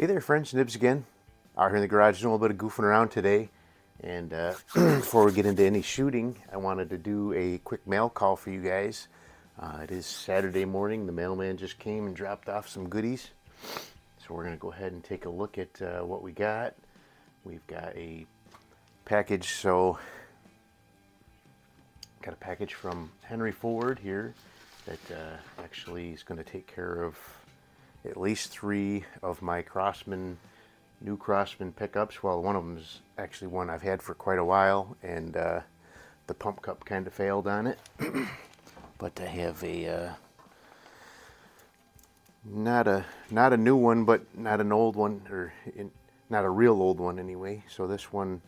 Hey there friends, Nibs again. Out here in the garage doing a little bit of goofing around today. And before we get into any shooting, I wanted to do a quick mail call for you guys. It is Saturday morning. The mailman just came and dropped off some goodies. So we're going to go ahead and take a look at what we got. We've got a package, got a package from Henry Ford here that actually is going to take care of at least 3 of my new Crosman pickups. Well, one of them is actually one I've had for quite a while, and the pump cup kind of failed on it. But I have a not a new one, but not an old one, or not a real old one anyway. So this one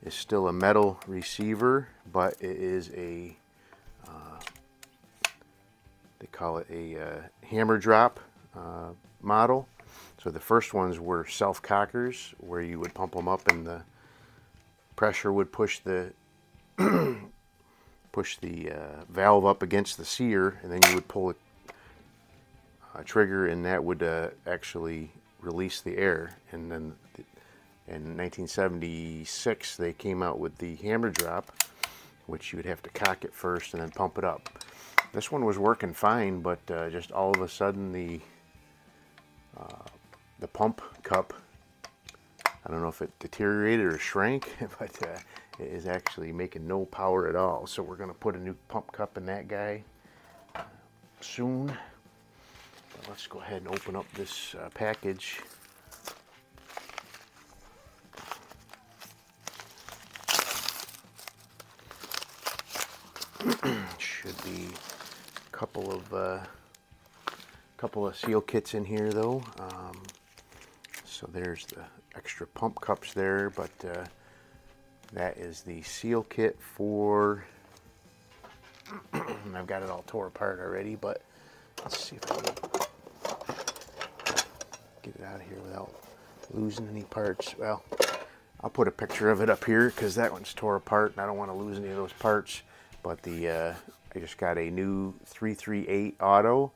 is still a metal receiver, but it is a they call it a hammer drop model. So the first ones were self-cockers, where you would pump them up and the pressure would push the valve up against the sear, and then you would pull a trigger, and that would actually release the air. And then in 1976 they came out with the hammer drop, which you would have to cock it first and then pump it up. This one was working fine, but just all of a sudden the pump cup, I don't know if it deteriorated or shrank, but it is actually making no power at all. So we're going to put a new pump cup in that guy soon. But let's go ahead and open up this package. Should be a couple of seal kits in here though. So there's the extra pump cups there, but that is the seal kit for, I've got it all tore apart already, but let's see if I can get it out of here without losing any parts. Well, I'll put a picture of it up here because that one's tore apart and I don't want to lose any of those parts. But I just got a new 338 auto.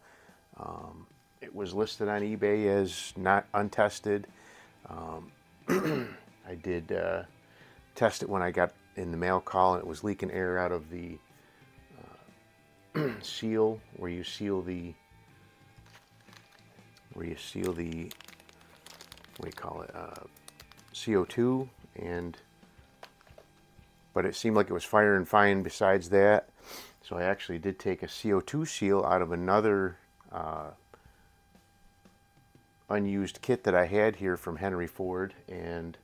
It was listed on eBay as not untested. I did test it when I got in the mail call, and it was leaking air out of the seal where you seal the what do you call it, CO2, but it seemed like it was firing fine besides that. So I actually did take a CO2 seal out of another unused kit that I had here from Henry Ford and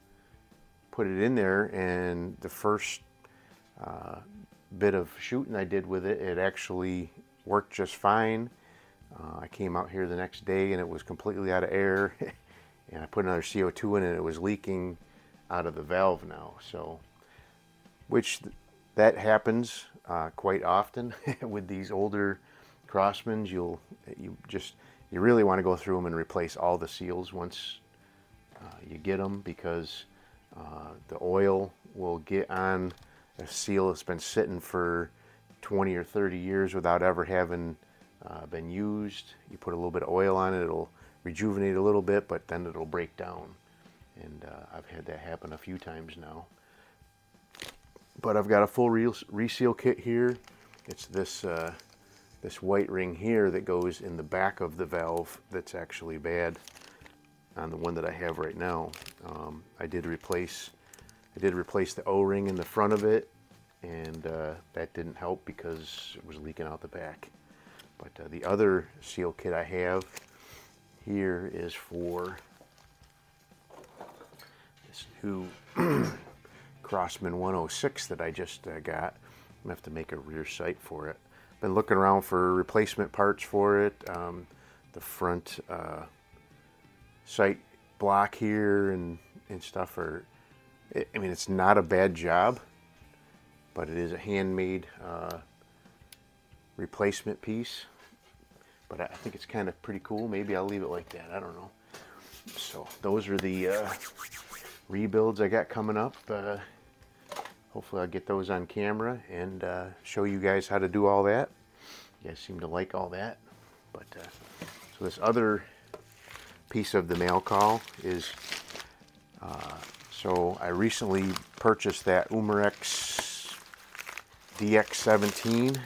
put it in there, and the first bit of shooting I did with it, it actually worked just fine. I came out here the next day and it was completely out of air and I put another CO2 in it and it was leaking out of the valve now. So, which that happens quite often with these older Crosmans. You really want to go through them and replace all the seals once you get them, because the oil will get on a seal that's been sitting for 20 or 30 years without ever having been used. You put a little bit of oil on it, it'll rejuvenate a little bit, but then it'll break down. And I've had that happen a few times now. But I've got a full reseal kit here. It's this this white ring here that goes in the back of the valve that's actually bad on the one that I have right now. I did replace the O-ring in the front of it, and that didn't help because it was leaking out the back. But the other seal kit I have here is for this new Crosman 106 that I just got. I'm gonna have to make a rear sight for it. Been looking around for replacement parts for it. The front sight block here and stuff are, I mean, it's not a bad job, but it is a handmade replacement piece. But I think it's kind of pretty cool. Maybe I'll leave it like that. I don't know. So those are the rebuilds I got coming up. Hopefully I'll get those on camera and show you guys how to do all that. You guys seem to like all that. But so this other piece of the mail call is, so I recently purchased that Umarex DX17,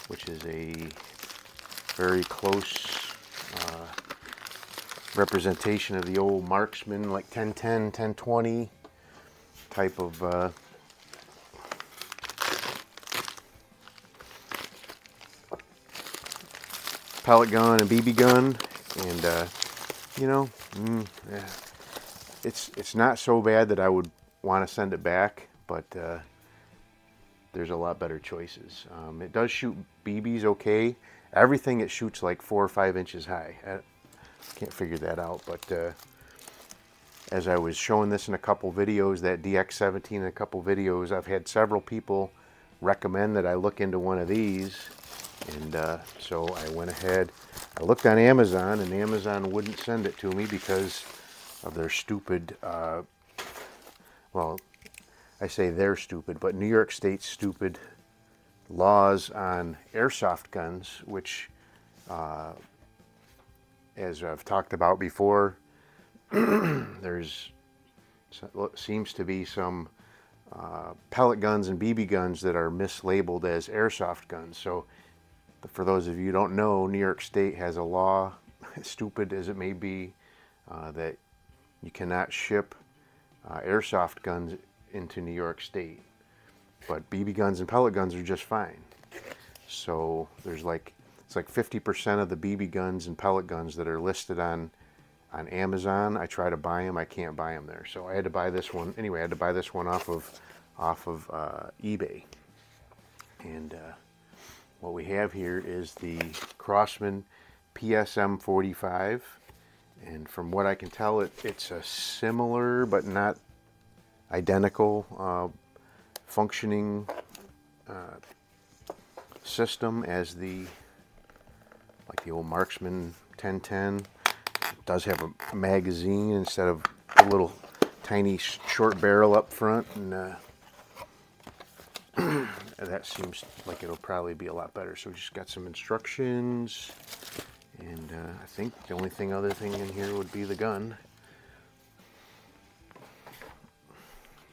which is a very close representation of the old Marksman, like 1010, 1020 type of pellet gun and BB gun, and you know, yeah, it's not so bad that I would want to send it back, but there's a lot better choices. It does shoot BBs okay. Everything it shoots like 4 or 5 inches high. I can't figure that out, but as I was showing this in a couple videos, that DX17 in a couple videos, I've had several people recommend that I look into one of these, and so I went ahead. I looked on Amazon, and Amazon wouldn't send it to me because of their stupid, well, I say they're stupid, but New York State's stupid laws on airsoft guns, which, as I've talked about before, there's seems to be some pellet guns and BB guns that are mislabeled as airsoft guns. So for those of you who don't know, New York State has a law, stupid as it may be, that you cannot ship airsoft guns into New York State, but BB guns and pellet guns are just fine. So there's like, it's like 50% of the BB guns and pellet guns that are listed on Amazon. I try to buy them, I can't buy them there. So I had to buy this one anyway. I had to buy this one off of eBay. And what we have here is the Crosman PSM45, and from what I can tell, it's a similar but not identical functioning system as the old Marksman 1010. It does have a magazine instead of a little tiny short barrel up front, and that seems like it'll probably be a lot better. So we just got some instructions, and I think the only other thing in here would be the gun.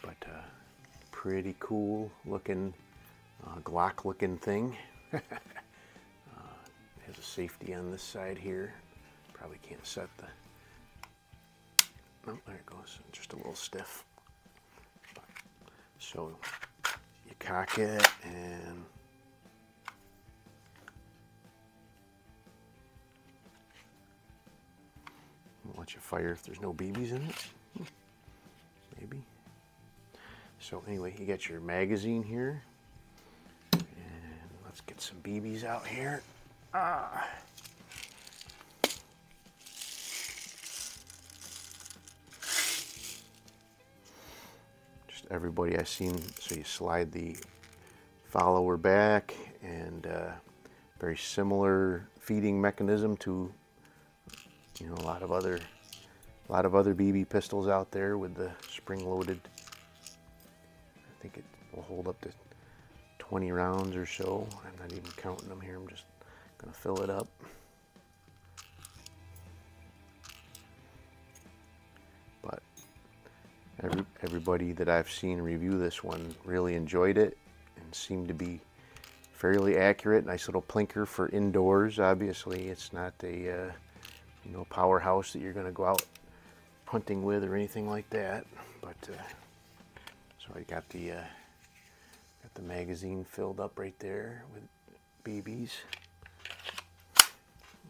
But pretty cool looking Glock looking thing. Has a safety on this side here. Probably can't set the, oh, there it goes, just a little stiff. So you cock it and I'll let you fire if there's no BBs in it. Maybe. So anyway, you got your magazine here, and let's get some BBs out here. Just everybody I've seen, so you slide the follower back, and very similar feeding mechanism to, you know, a lot of other BB pistols out there with the spring-loaded. I think it will hold up to 20 rounds or so. I'm not even counting them here. I'm just going to fill it up. But everybody that I've seen review this one really enjoyed it and seemed to be fairly accurate. Nice little plinker for indoors. Obviously, it's not a you know, powerhouse that you're going to go out hunting with or anything like that. But so I got the magazine filled up right there with BBs.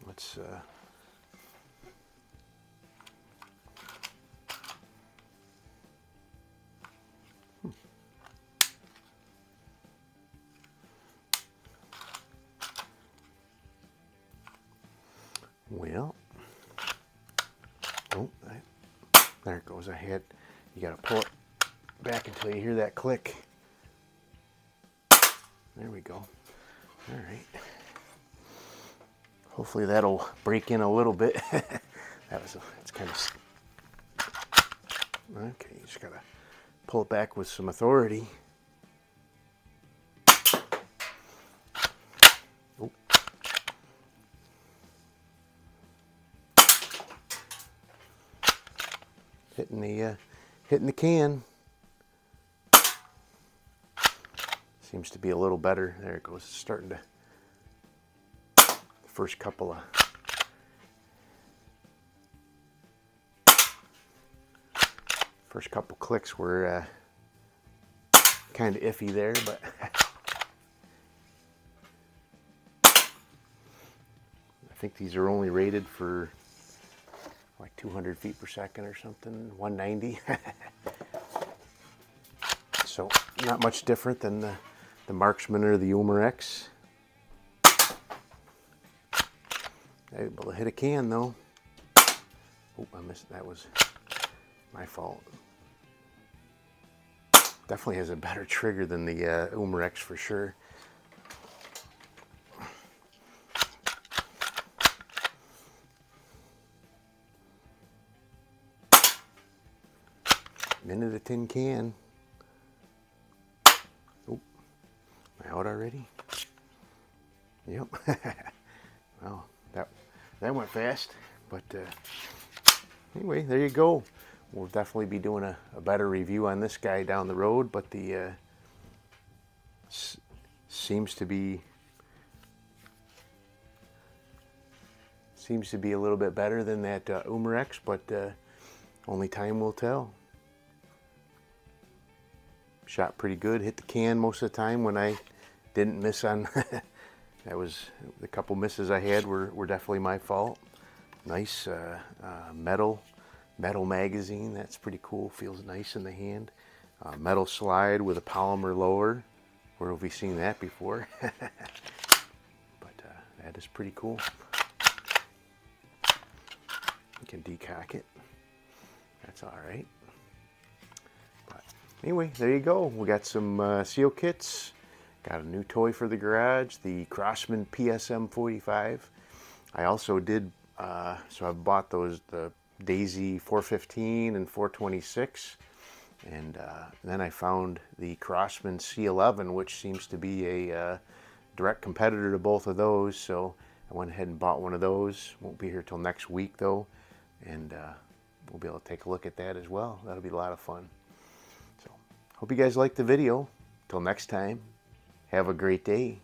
Let's well, oh, there it goes. You got to pull it back until you hear that click. There we go. All right. Hopefully that'll break in a little bit. It's kind of, okay, you just got to pull it back with some authority. Oh. hitting the can. Seems to be a little better. There it goes. It's starting to. First couple clicks were kind of iffy there, but I think these are only rated for like 200 feet per second or something, 190. So not much different than the Marksman or the Umarex. Able to hit a can though. Oh, I missed. That was my fault. Definitely has a better trigger than the Umarex for sure. Into the tin can. Oh, am I out already? Yep. Well, that went fast. But anyway, there you go. We'll definitely be doing a better review on this guy down the road. But the seems to be a little bit better than that Umarex, but only time will tell. Shot pretty good, hit the can most of the time when I didn't miss on. That was the couple misses I had were definitely my fault. Nice metal magazine, that's pretty cool, feels nice in the hand. Metal slide with a polymer lower. Where have we seen that before? But that is pretty cool. You can decock it. That's all right. But anyway, there you go. We got some seal kits. Got a new toy for the garage, the Crosman PSM45. I also did, so I bought those, the Daisy 415 and 426. And then I found the Crosman C11, which seems to be a direct competitor to both of those. So I went ahead and bought one of those. Won't be here till next week though. And we'll be able to take a look at that as well. That'll be a lot of fun. So hope you guys liked the video. Till next time, have a great day.